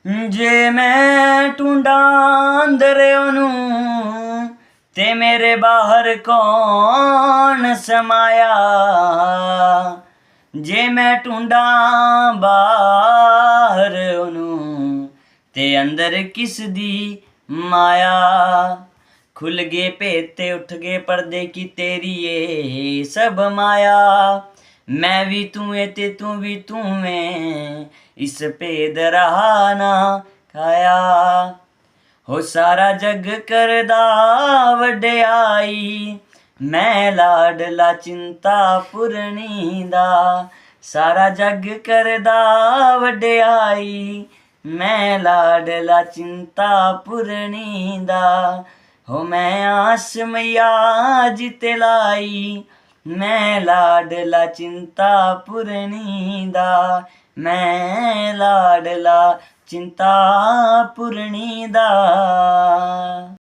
ਜੇ ਮੈਂ ਟੁੰਡਾਂ ਅੰਦਰ ਉਹਨੂੰ ਤੇ ਮੇਰੇ ਬਾਹਰ ਕੌਣ ਸਮਾਇਆ। ਜੇ ਮੈਂ ਟੁੰਡਾਂ ਬਾਹਰ ਉਹਨੂੰ ਤੇ ਅੰਦਰ ਕਿਸ ਦੀ ਮਾਇਆ। ਖੁੱਲ ਗਏ ਭੇਤ ਤੇ ਉੱਠ ਗਏ ਪਰਦੇ ਕੀ ਤੇਰੀ ਏ ਸਭ ਮਾਇਆ। ਮੈਂ ਵੀ ਤੂੰ ਏ ਤੇ ਤੂੰ ਵੀ ਤੂੰ ਏ ਇਸ ਭੇਦ ਰਹਾ ਨਾ ਕਾਇਆ। ਹੋ ਸਾਰਾ ਜੱਗ ਕਰਦਾ ਵਡਿਆਈ ਮੈਂ ਲਾਡਲਾ ਚਿੰਤਾਪੁਰਨੀ ਦਾ। ਸਾਰਾ ਜੱਗ ਕਰਦਾ ਵਡਿਆਈ ਮੈਂ ਲਾਡਲਾ ਚਿੰਤਾਪੁਰਨੀ ਦਾ। ਹੋ ਮੈਂ ਆਸ ਮਈਆ ਜਿਤੇ ਲਾਈ ਮੈਂ ਲਾਡਲਾ ਚਿੰਤਾਪੁਰਨੀ ਦਾ। ਮੈਂ ਲਾਡਲਾ ਚਿੰਤਾਪੁਰਨੀ ਦਾ।